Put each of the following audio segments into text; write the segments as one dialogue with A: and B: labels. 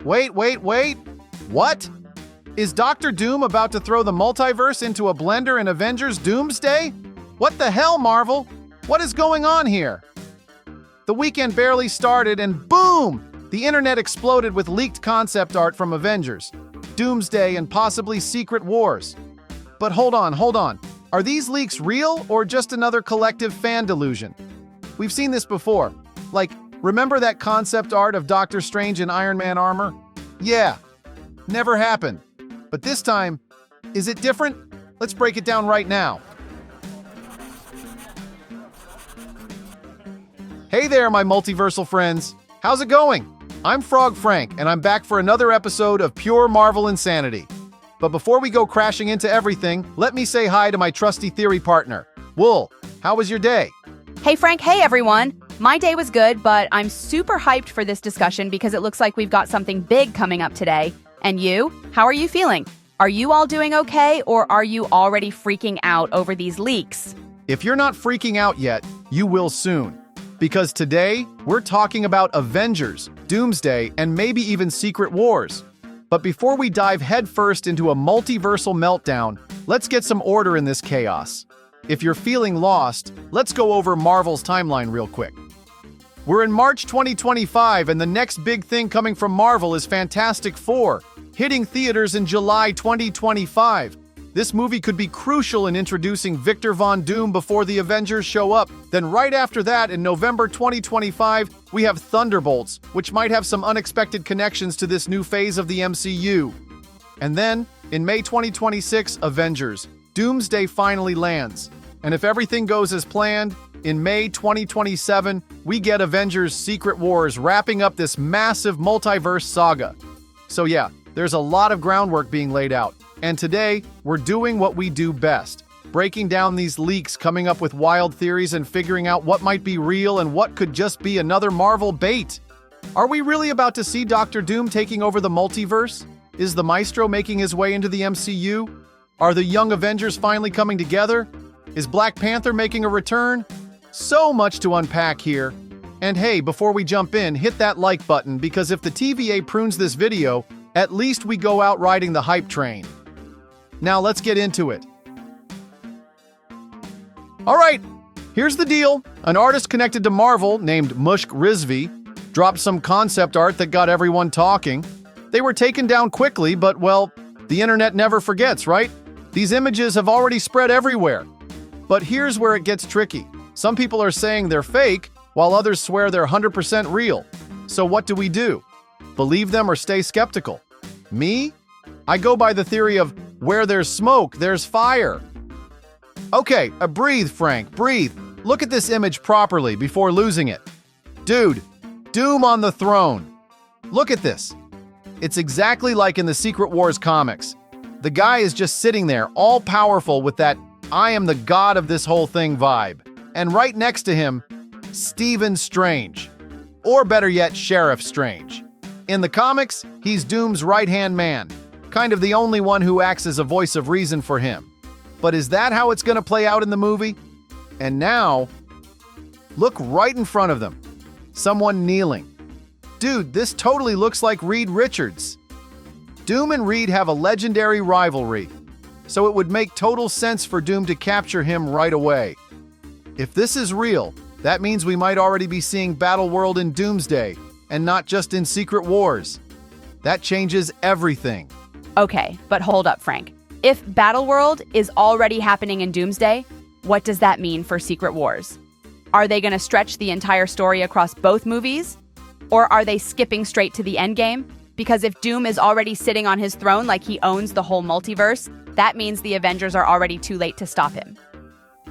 A: Wait. What? Is Doctor Doom about to throw the multiverse into a blender in Avengers Doomsday? What the hell, Marvel? What is going on here? The weekend barely started and boom! The internet exploded with leaked concept art from Avengers, Doomsday, and possibly Secret Wars. But hold on. Are these leaks real or just another collective fan delusion? We've seen this before. Like, remember that concept art of Doctor Strange in Iron Man armor? Yeah, never happened. But this time, is it different? Let's break it down right now. Hey there, my multiversal friends. How's it going? I'm Frog Frank, and I'm back for another episode of Pure Marvel Insanity. But before we go crashing into everything, let me say hi to my trusty theory partner. Wool, how was your day?
B: Hey Frank, hey everyone. My day was good, but I'm super hyped for this discussion because it looks like we've got something big coming up today. And you? How are you feeling? Are you all doing okay, or are you already freaking out over these leaks?
A: If you're not freaking out yet, you will soon. Because today, we're talking about Avengers, Doomsday, and maybe even Secret Wars. But before we dive headfirst into a multiversal meltdown, let's get some order in this chaos. If you're feeling lost, let's go over Marvel's timeline real quick. We're in March 2025, and the next big thing coming from Marvel is Fantastic Four, hitting theaters in July 2025. This movie could be crucial in introducing Victor Von Doom before the Avengers show up. Then right after that, in November 2025, we have Thunderbolts, which might have some unexpected connections to this new phase of the MCU. And then, in May 2026, Avengers, Doomsday finally lands. And if everything goes as planned, in May 2027, we get Avengers Secret Wars wrapping up this massive multiverse saga. So yeah, there's a lot of groundwork being laid out. And today, we're doing what we do best, breaking down these leaks, coming up with wild theories, and figuring out what might be real and what could just be another Marvel bait. Are we really about to see Doctor Doom taking over the multiverse? Is the Maestro making his way into the MCU? Are the Young Avengers finally coming together? Is Black Panther making a return? So much to unpack here. And hey, before we jump in, hit that like button, because if the TVA prunes this video, at least we go out riding the hype train. Now let's get into it. All right, here's the deal. An artist connected to Marvel named Mushk Rizvi dropped some concept art that got everyone talking. They were taken down quickly, but well, the internet never forgets, right? These images have already spread everywhere. But here's where it gets tricky. Some people are saying they're fake, while others swear they're 100% real. So what do we do? Believe them or stay skeptical? Me? I go by the theory of where there's smoke, there's fire. Okay, breathe, Frank, breathe. Look at this image properly before losing it. Dude, Doom on the throne. Look at this. It's exactly like in the Secret Wars comics. The guy is just sitting there, all powerful with that I am the god of this whole thing vibe. And right next to him, Stephen Strange. Or better yet, Sheriff Strange. In the comics, he's Doom's right-hand man. Kind of the only one who acts as a voice of reason for him. But is that how it's going to play out in the movie? And now, look right in front of them. Someone kneeling. Dude, this totally looks like Reed Richards. Doom and Reed have a legendary rivalry, so it would make total sense for Doom to capture him right away. If this is real, that means we might already be seeing Battleworld in Doomsday, and not just in Secret Wars. That changes everything.
B: Okay, but hold up, Frank. If Battleworld is already happening in Doomsday, what does that mean for Secret Wars? Are they going to stretch the entire story across both movies? Or are they skipping straight to the endgame? Because if Doom is already sitting on his throne like he owns the whole multiverse, that means the Avengers are already too late to stop him.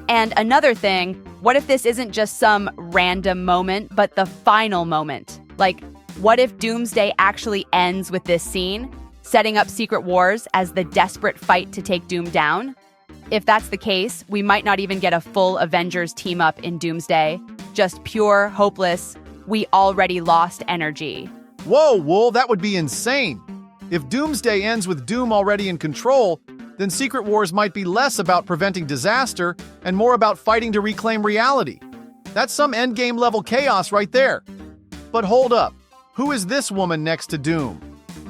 B: And another thing, what if this isn't just some random moment, but the final moment? Like, what if Doomsday actually ends with this scene, setting up Secret Wars as the desperate fight to take Doom down? If that's the case, we might not even get a full Avengers team-up in Doomsday. Just pure, hopeless, we already lost energy.
A: Whoa, Wool, that would be insane. If Doomsday ends with Doom already in control, then Secret Wars might be less about preventing disaster and more about fighting to reclaim reality. That's some endgame level chaos right there. But hold up, who is this woman next to Doom?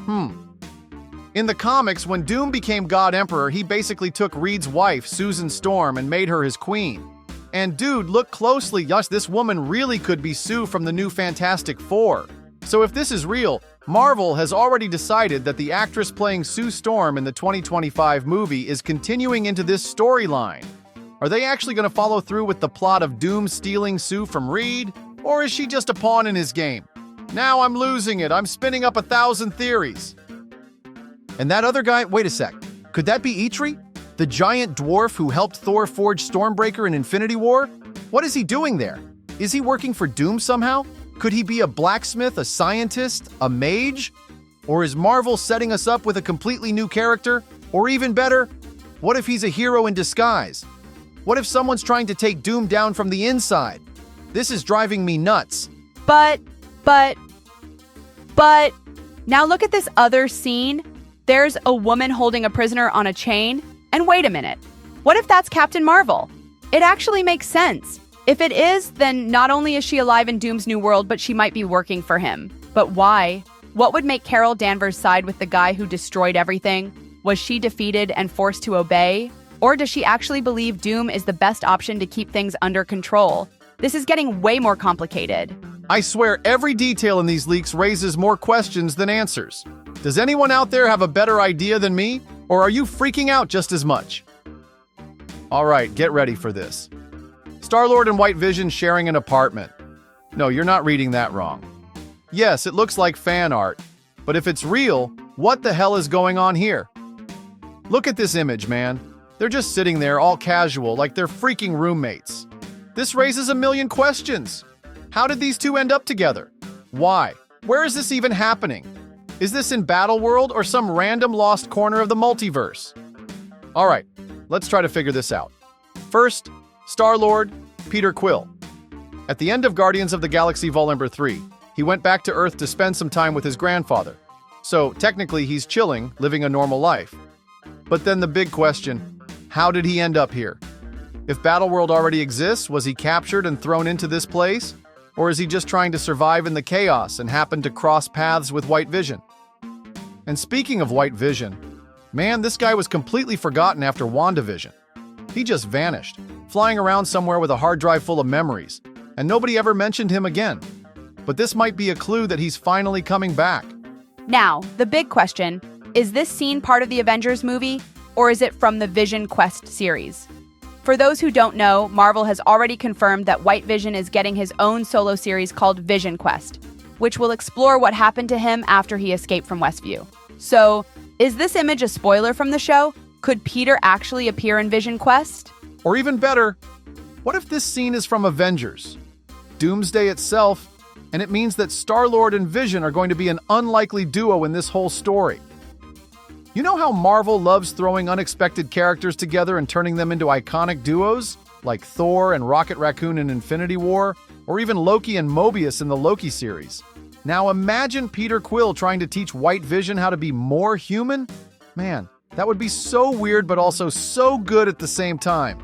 A: In the comics, when Doom became God Emperor, he basically took Reed's wife, Susan Storm, and made her his queen. And dude, look closely, yes, this woman really could be Sue from the new Fantastic Four. So if this is real, Marvel has already decided that the actress playing Sue Storm in the 2025 movie is continuing into this storyline. Are they actually going to follow through with the plot of Doom stealing Sue from Reed? Or is she just a pawn in his game? Now I'm losing it. I'm spinning up 1,000 theories. And that other guy, wait a sec. Could that be Eitri? The giant dwarf who helped Thor forge Stormbreaker in Infinity War? What is he doing there? Is he working for Doom somehow? Could he be a blacksmith, a scientist, a mage? Or is Marvel setting us up with a completely new character? Or even better, what if he's a hero in disguise? What if someone's trying to take Doom down from the inside? This is driving me nuts.
B: But, now look at this other scene. There's a woman holding a prisoner on a chain. And wait a minute. What if that's Captain Marvel? It actually makes sense. If it is, then not only is she alive in Doom's new world, but she might be working for him. But why? What would make Carol Danvers side with the guy who destroyed everything? Was she defeated and forced to obey? Or does she actually believe Doom is the best option to keep things under control? This is getting way more complicated.
A: I swear every detail in these leaks raises more questions than answers. Does anyone out there have a better idea than me? Or are you freaking out just as much? All right, get ready for this. Star-Lord and White Vision sharing an apartment. No, you're not reading that wrong. Yes, it looks like fan art, but if it's real, what the hell is going on here? Look at this image, man. They're just sitting there all casual like they're freaking roommates. This raises a million questions. How did these two end up together? Why? Where is this even happening? Is this in Battleworld or some random lost corner of the multiverse? All right, let's try to figure this out. First, Star-Lord, Peter Quill. At the end of Guardians of the Galaxy Vol. 3, he went back to Earth to spend some time with his grandfather. So technically he's chilling, living a normal life. But then the big question, how did he end up here? If Battleworld already exists, was he captured and thrown into this place? Or is he just trying to survive in the chaos and happened to cross paths with White Vision? And speaking of White Vision, man, this guy was completely forgotten after WandaVision. He just vanished, flying around somewhere with a hard drive full of memories, and nobody ever mentioned him again. But this might be a clue that he's finally coming back.
B: Now, the big question, is this scene part of the Avengers movie, or is it from the Vision Quest series? For those who don't know, Marvel has already confirmed that White Vision is getting his own solo series called Vision Quest, which will explore what happened to him after he escaped from Westview. So, is this image a spoiler from the show? Could Peter actually appear in Vision Quest?
A: Or even better, what if this scene is from Avengers? Doomsday itself, and it means that Star-Lord and Vision are going to be an unlikely duo in this whole story. You know how Marvel loves throwing unexpected characters together and turning them into iconic duos? Like Thor and Rocket Raccoon in Infinity War, or even Loki and Mobius in the Loki series. Now imagine Peter Quill trying to teach White Vision how to be more human? Man, that would be so weird but also so good at the same time.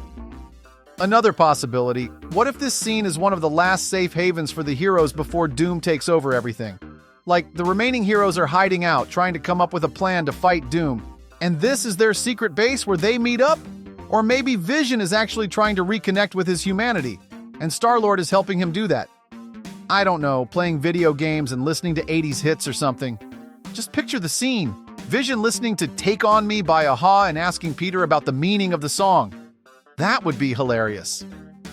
A: Another possibility, what if this scene is one of the last safe havens for the heroes before Doom takes over everything? Like, the remaining heroes are hiding out, trying to come up with a plan to fight Doom. And this is their secret base where they meet up? Or maybe Vision is actually trying to reconnect with his humanity, and Star-Lord is helping him do that. I don't know, playing video games and listening to 80s hits or something. Just picture the scene. Vision listening to Take On Me by Aha and asking Peter about the meaning of the song. That would be hilarious.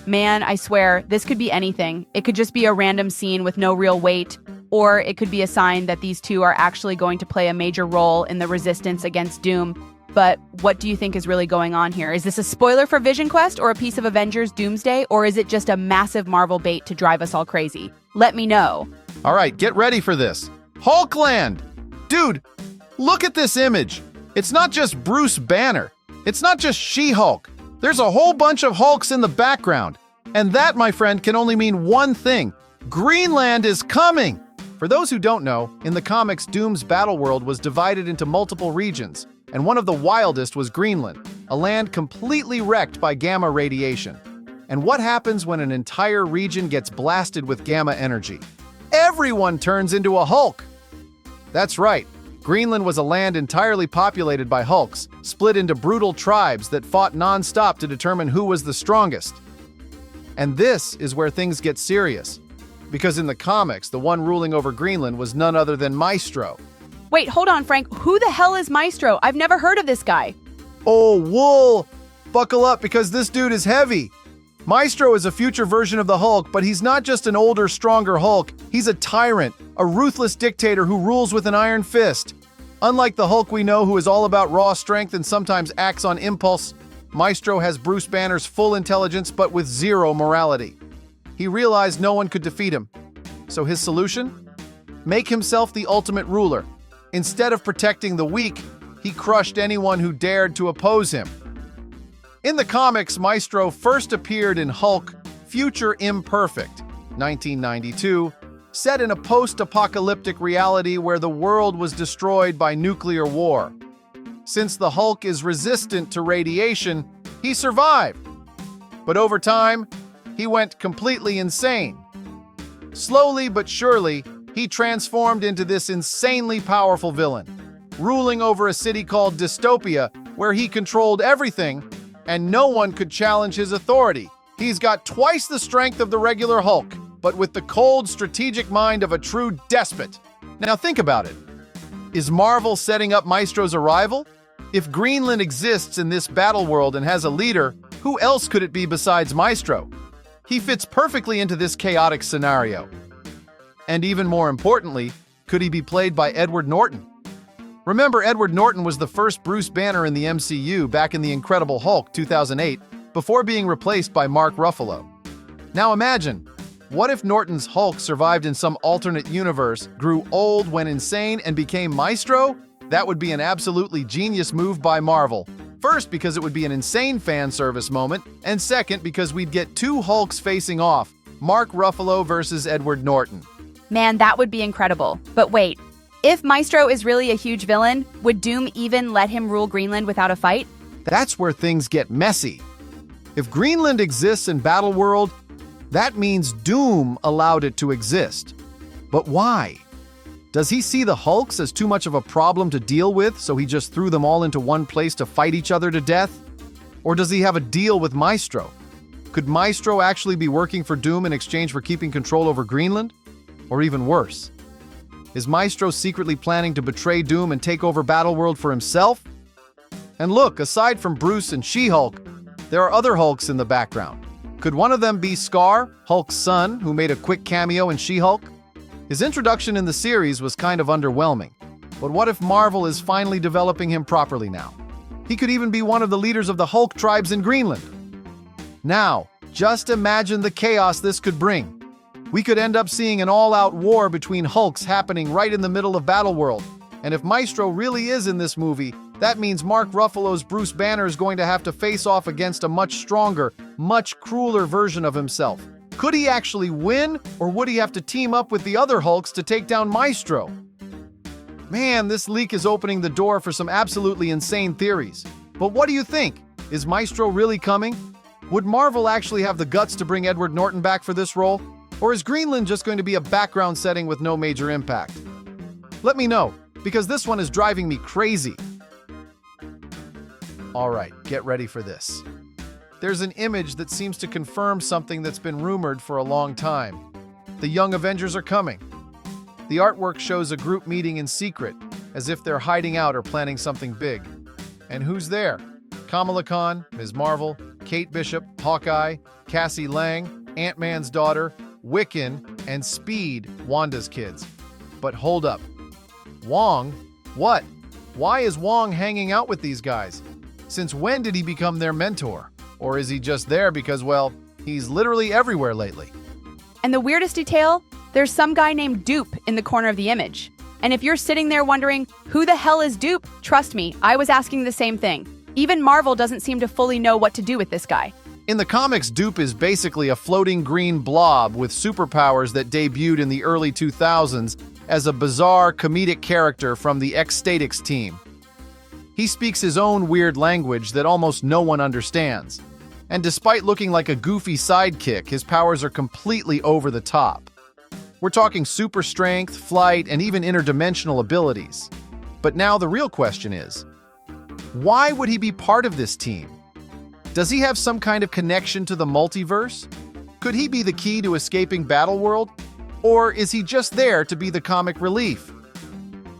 B: Man, I swear, this could be anything. It could just be a random scene with no real weight, or it could be a sign that these two are actually going to play a major role in the resistance against Doom. But what do you think is really going on here? Is this a spoiler for Vision Quest or a piece of Avengers Doomsday, or is it just a massive Marvel bait to drive us all crazy? Let me know.
A: All right, get ready for this. Hulkland! Dude, look at this image. It's not just Bruce Banner. It's not just She-Hulk. There's a whole bunch of Hulks in the background. And that, my friend, can only mean one thing. Greenland is coming! For those who don't know, in the comics, Doom's Battleworld was divided into multiple regions, and one of the wildest was Greenland, a land completely wrecked by gamma radiation. And what happens when an entire region gets blasted with gamma energy? Everyone turns into a Hulk! That's right. Greenland was a land entirely populated by Hulks, split into brutal tribes that fought non-stop to determine who was the strongest. And this is where things get serious, because in the comics, the one ruling over Greenland was none other than Maestro.
B: Wait, hold on, Frank. Who the hell is Maestro? I've never heard of this guy.
A: Oh, wool! Buckle up, because this dude is heavy. Maestro is a future version of the Hulk, but he's not just an older, stronger Hulk. He's a tyrant, a ruthless dictator who rules with an iron fist. Unlike the Hulk we know, who is all about raw strength and sometimes acts on impulse, Maestro has Bruce Banner's full intelligence but with zero morality. He realized no one could defeat him. So his solution? Make himself the ultimate ruler. Instead of protecting the weak, he crushed anyone who dared to oppose him. In the comics, Maestro first appeared in Hulk Future Imperfect, 1992, set in a post-apocalyptic reality where the world was destroyed by nuclear war. Since the Hulk is resistant to radiation, he survived. But over time, he went completely insane. Slowly but surely, he transformed into this insanely powerful villain, ruling over a city called Dystopia, where he controlled everything, and no one could challenge his authority. He's got twice the strength of the regular Hulk, but with the cold, strategic mind of a true despot. Now think about it. Is Marvel setting up Maestro's arrival? If Greenland exists in this Battleworld and has a leader, who else could it be besides Maestro? He fits perfectly into this chaotic scenario. And even more importantly, could he be played by Edward Norton? Remember, Edward Norton was the first Bruce Banner in the MCU back in The Incredible Hulk 2008, before being replaced by Mark Ruffalo. Now imagine, what if Norton's Hulk survived in some alternate universe, grew old, went insane, and became Maestro? That would be an absolutely genius move by Marvel. First, because it would be an insane fan service moment, and second, because we'd get two Hulks facing off, Mark Ruffalo versus Edward Norton.
B: Man, that would be incredible. But wait, if Maestro is really a huge villain, would Doom even let him rule Greenland without a fight?
A: That's where things get messy. If Greenland exists in Battleworld, that means Doom allowed it to exist. But why? Does he see the Hulks as too much of a problem to deal with, so he just threw them all into one place to fight each other to death? Or does he have a deal with Maestro? Could Maestro actually be working for Doom in exchange for keeping control over Greenland? Or even worse, is Maestro secretly planning to betray Doom and take over Battleworld for himself? And look, aside from Bruce and She-Hulk, there are other Hulks in the background. Could one of them be Scar, Hulk's son, who made a quick cameo in She-Hulk? His introduction in the series was kind of underwhelming, but what if Marvel is finally developing him properly now? He could even be one of the leaders of the Hulk tribes in Greenland. Now, just imagine the chaos this could bring. We could end up seeing an all-out war between Hulks happening right in the middle of Battleworld. And if Maestro really is in this movie, that means Mark Ruffalo's Bruce Banner is going to have to face off against a much stronger, much crueler version of himself. Could he actually win, or would he have to team up with the other Hulks to take down Maestro? Man, this leak is opening the door for some absolutely insane theories. But what do you think? Is Maestro really coming? Would Marvel actually have the guts to bring Edward Norton back for this role? Or is Greenland just going to be a background setting with no major impact? Let me know, because this one is driving me crazy. All right, get ready for this. There's an image that seems to confirm something that's been rumored for a long time. The Young Avengers are coming. The artwork shows a group meeting in secret, as if they're hiding out or planning something big. And who's there? Kamala Khan, Ms. Marvel, Kate Bishop, Hawkeye, Cassie Lang, Ant-Man's daughter, Wiccan, and Speed, Wanda's kids. But hold up. Wong? What? Why is Wong hanging out with these guys? Since when did he become their mentor? Or is he just there because, well, he's literally everywhere lately?
B: And the weirdest detail? There's some guy named Dupe in the corner of the image. And if you're sitting there wondering, who the hell is Dupe? Trust me, I was asking the same thing. Even Marvel doesn't seem to fully know what to do with this guy.
A: In the comics, Dupe is basically a floating green blob with superpowers that debuted in the early 2000s as a bizarre comedic character from the X-Statix team. He speaks his own weird language that almost no one understands. And despite looking like a goofy sidekick, his powers are completely over the top. We're talking super strength, flight, and even interdimensional abilities. But now the real question is, why would he be part of this team? Does he have some kind of connection to the multiverse? Could he be the key to escaping Battleworld? Or is he just there to be the comic relief?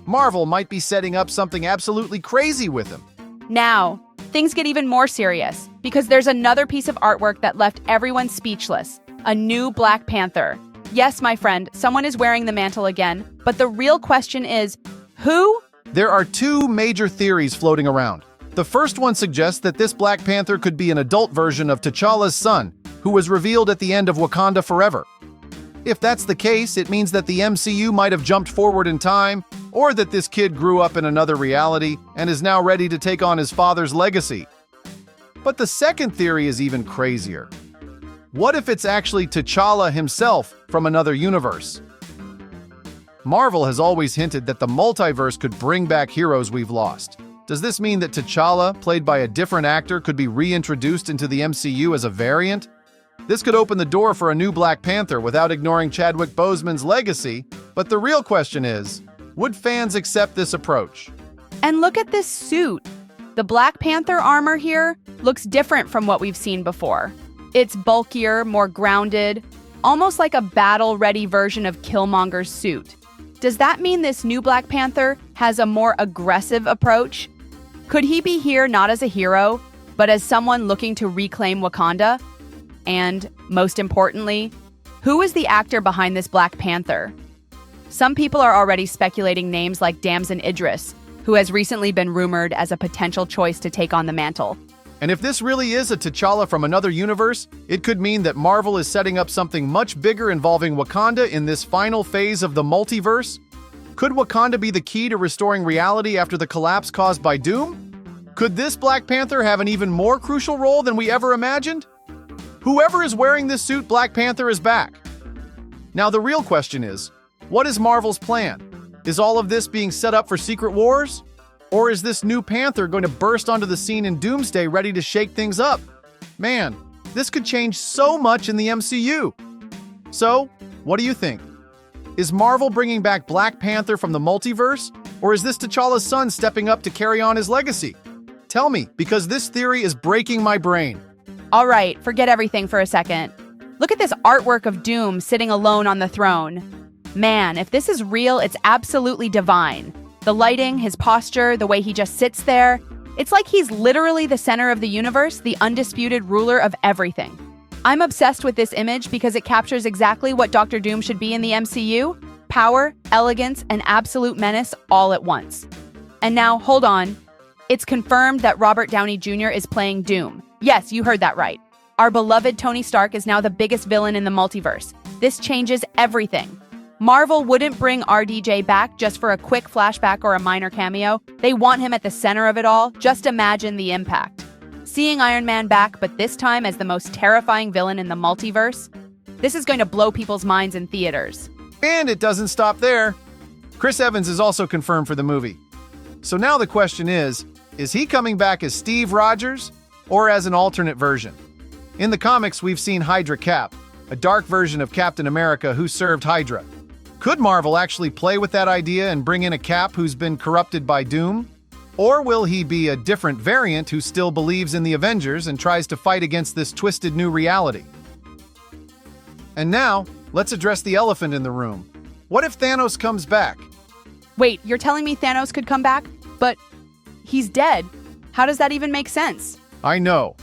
A: Marvel might be setting up something absolutely crazy with him.
B: Now, things get even more serious, because there's another piece of artwork that left everyone speechless. A new Black Panther. Yes, my friend, someone is wearing the mantle again, but the real question is, who?
A: There are two major theories floating around. The first one suggests that this Black Panther could be an adult version of T'Challa's son, who was revealed at the end of Wakanda Forever. If that's the case, it means that the MCU might have jumped forward in time, or that this kid grew up in another reality and is now ready to take on his father's legacy. But the second theory is even crazier. What if it's actually T'Challa himself from another universe? Marvel has always hinted that the multiverse could bring back heroes we've lost. Does this mean that T'Challa, played by a different actor, could be reintroduced into the MCU as a variant? This could open the door for a new Black Panther without ignoring Chadwick Boseman's legacy, but the real question is, would fans accept this approach?
B: And look at this suit. The Black Panther armor here looks different from what we've seen before. It's bulkier, more grounded, almost like a battle-ready version of Killmonger's suit. Does that mean this new Black Panther has a more aggressive approach? Could he be here not as a hero, but as someone looking to reclaim Wakanda? And, most importantly, who is the actor behind this Black Panther? Some people are already speculating names like Damson Idris, who has recently been rumored as a potential choice to take on the mantle.
A: And if this really is a T'Challa from another universe, it could mean that Marvel is setting up something much bigger involving Wakanda in this final phase of the multiverse. Could Wakanda be the key to restoring reality after the collapse caused by Doom? Could this Black Panther have an even more crucial role than we ever imagined? Whoever is wearing this suit, Black Panther is back. Now the real question is, what is Marvel's plan? Is all of this being set up for Secret Wars? Or is this new Panther going to burst onto the scene in Doomsday ready to shake things up? Man, this could change so much in the MCU. So, what do you think? Is Marvel bringing back Black Panther from the multiverse? Or is this T'Challa's son stepping up to carry on his legacy? Tell me, because this theory is breaking my brain.
B: All right, forget everything for a second. Look at this artwork of Doom sitting alone on the throne. Man, if this is real, it's absolutely divine. The lighting, his posture, the way he just sits there. It's like he's literally the center of the universe, the undisputed ruler of everything. I'm obsessed with this image because it captures exactly what Dr. Doom should be in the MCU. Power, elegance, and absolute menace all at once. And now, hold on. It's confirmed that Robert Downey Jr. is playing Doom. Yes, you heard that right. Our beloved Tony Stark is now the biggest villain in the multiverse. This changes everything. Marvel wouldn't bring RDJ back just for a quick flashback or a minor cameo. They want him at the center of it all. Just imagine the impact. Seeing Iron Man back, but this time as the most terrifying villain in the multiverse, this is going to blow people's minds in theaters.
A: And it doesn't stop there. Chris Evans is also confirmed for the movie. So now the question is he coming back as Steve Rogers or as an alternate version? In the comics, we've seen Hydra Cap, a dark version of Captain America who served Hydra. Could Marvel actually play with that idea and bring in a Cap who's been corrupted by Doom? Or will he be a different variant who still believes in the Avengers and tries to fight against this twisted new reality? And now, let's address the elephant in the room. What if Thanos comes back?
B: Wait, you're telling me Thanos could come back? But he's dead. How does that even make sense?
A: I know.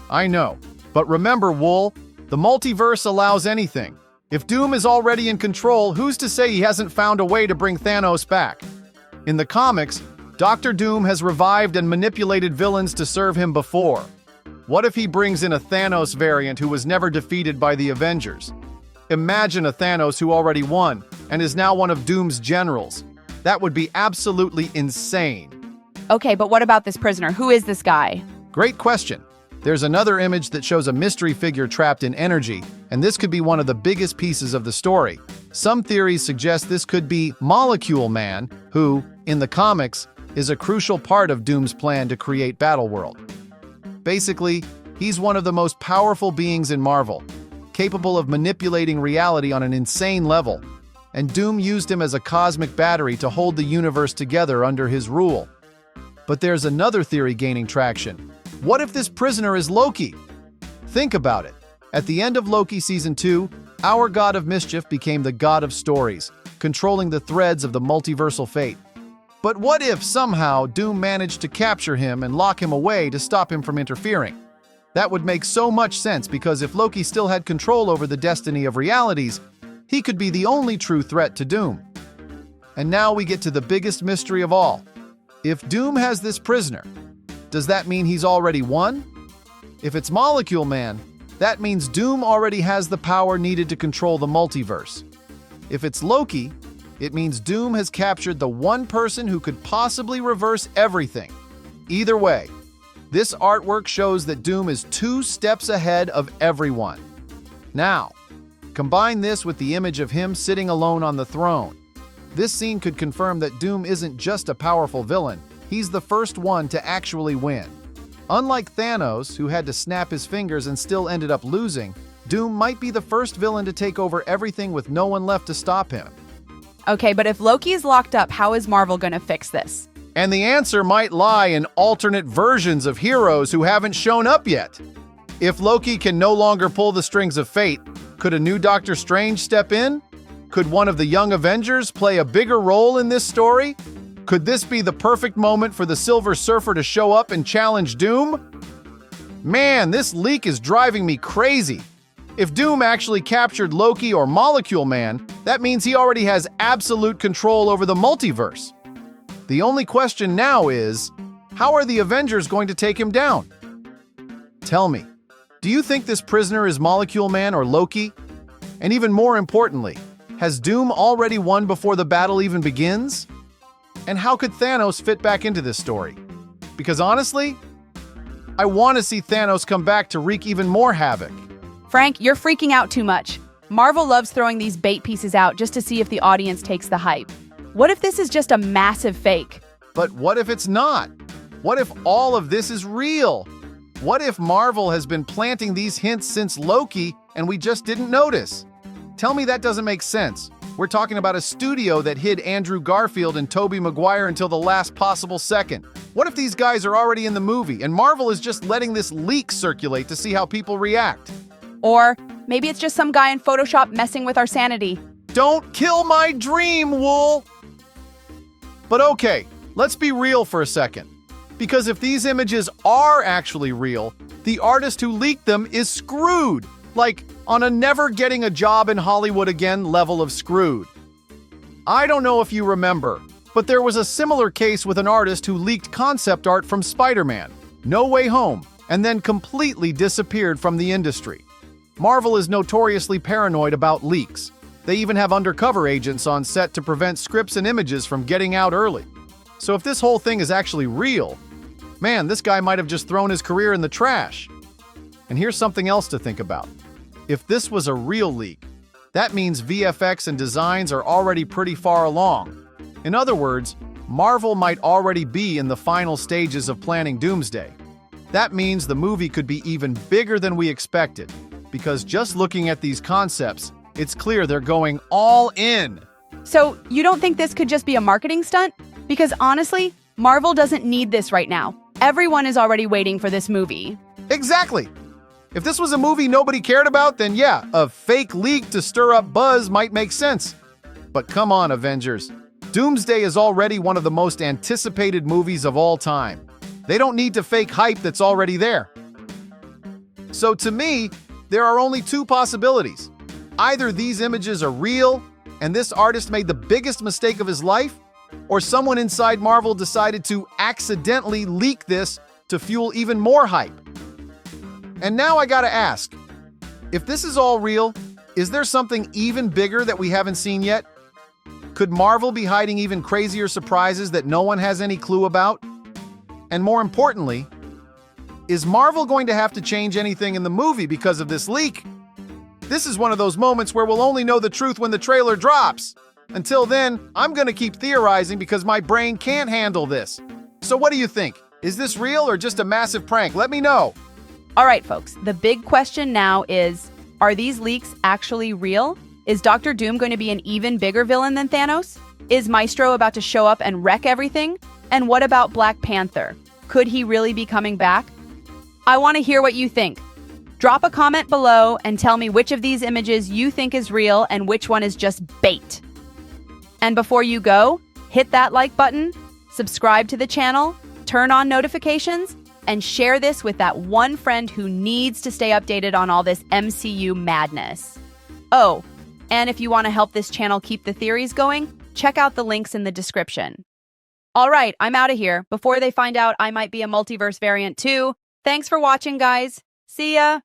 A: But remember, Wool, the multiverse allows anything. If Doom is already in control, who's to say he hasn't found a way to bring Thanos back? In the comics, Dr. Doom has revived and manipulated villains to serve him before. What if he brings in a Thanos variant who was never defeated by the Avengers? Imagine a Thanos who already won and is now one of Doom's generals. That would be absolutely insane.
B: Okay, but what about this prisoner? Who is this guy?
A: Great question. There's another image that shows a mystery figure trapped in energy, and this could be one of the biggest pieces of the story. Some theories suggest this could be Molecule Man, who, in the comics, is a crucial part of Doom's plan to create Battleworld. Basically, he's one of the most powerful beings in Marvel, capable of manipulating reality on an insane level. and Doom used him as a cosmic battery to hold the universe together under his rule. But there's another theory gaining traction. What if this prisoner is Loki? Think about it. At the end of Loki Season 2, our god of mischief became the god of stories, controlling the threads of the multiversal fate. But what if somehow Doom managed to capture him and lock him away to stop him from interfering? That would make so much sense, because if Loki still had control over the destiny of realities, he could be the only true threat to Doom. And now we get to the biggest mystery of all. If Doom has this prisoner, does that mean he's already won? If it's Molecule Man, that means Doom already has the power needed to control the multiverse. If it's Loki, it means Doom has captured the one person who could possibly reverse everything. Either way, this artwork shows that Doom is 2 steps ahead of everyone. Now, combine this with the image of him sitting alone on the throne. This scene could confirm that Doom isn't just a powerful villain, he's the first one to actually win. Unlike Thanos, who had to snap his fingers and still ended up losing, Doom might be the first villain to take over everything with no one left to stop him.
B: Okay, but if Loki is locked up, how is Marvel gonna fix this?
A: And the answer might lie in alternate versions of heroes who haven't shown up yet. If Loki can no longer pull the strings of fate, could a new Doctor Strange step in? Could one of the Young Avengers play a bigger role in this story? Could this be the perfect moment for the Silver Surfer to show up and challenge Doom? Man, this leak is driving me crazy. If Doom actually captured Loki or Molecule Man, that means he already has absolute control over the multiverse. The only question now is, how are the Avengers going to take him down? Tell me, do you think this prisoner is Molecule Man or Loki? And even more importantly, has Doom already won before the battle even begins? And how could Thanos fit back into this story? Because honestly, I want to see Thanos come back to wreak even more havoc.
B: Frank, you're freaking out too much. Marvel loves throwing these bait pieces out just to see if the audience takes the hype. What if this is just a massive fake?
A: But what if it's not? What if all of this is real? What if Marvel has been planting these hints since Loki and we just didn't notice? Tell me that doesn't make sense. We're talking about a studio that hid Andrew Garfield and Tobey Maguire until the last possible second. What if these guys are already in the movie and Marvel is just letting this leak circulate to see how people react?
B: Or maybe it's just some guy in Photoshop messing with our sanity.
A: Don't kill my dream, Wool! But okay, let's be real for a second. Because if these images are actually real, the artist who leaked them is screwed. Like, on a never getting a job in Hollywood again level of screwed. I don't know if you remember, but there was a similar case with an artist who leaked concept art from Spider-Man, No Way Home, and then completely disappeared from the industry. Marvel is notoriously paranoid about leaks. They even have undercover agents on set to prevent scripts and images from getting out early. So if this whole thing is actually real, man, this guy might have just thrown his career in the trash. And here's something else to think about. If this was a real leak, that means VFX and designs are already pretty far along. In other words, Marvel might already be in the final stages of planning Doomsday. That means the movie could be even bigger than we expected, because just looking at these concepts, it's clear they're going all in.
B: So you don't think this could just be a marketing stunt? Because honestly, Marvel doesn't need this right now. Everyone is already waiting for this movie.
A: Exactly. If this was a movie nobody cared about, then yeah, a fake leak to stir up buzz might make sense. But come on, Avengers. Doomsday is already one of the most anticipated movies of all time. They don't need to fake hype that's already there. So to me, there are only 2 possibilities. Either these images are real, and this artist made the biggest mistake of his life, or someone inside Marvel decided to accidentally leak this to fuel even more hype. And now I gotta ask, if this is all real, is there something even bigger that we haven't seen yet? Could Marvel be hiding even crazier surprises that no one has any clue about? And more importantly, is Marvel going to have to change anything in the movie because of this leak? This is one of those moments where we'll only know the truth when the trailer drops. Until then, I'm gonna keep theorizing because my brain can't handle this. So what do you think? Is this real or just a massive prank? Let me know.
B: All right, folks, the big question now is, are these leaks actually real? Is Doctor Doom going to be an even bigger villain than Thanos? Is Maestro about to show up and wreck everything? And what about Black Panther? Could he really be coming back? I want to hear what you think. Drop a comment below and tell me which of these images you think is real and which one is just bait. And before you go, hit that like button, subscribe to the channel, turn on notifications, and share this with that one friend who needs to stay updated on all this MCU madness. Oh, and if you want to help this channel keep the theories going, check out the links in the description. All right, I'm out of here before they find out I might be a multiverse variant too. Thanks for watching, guys. See ya!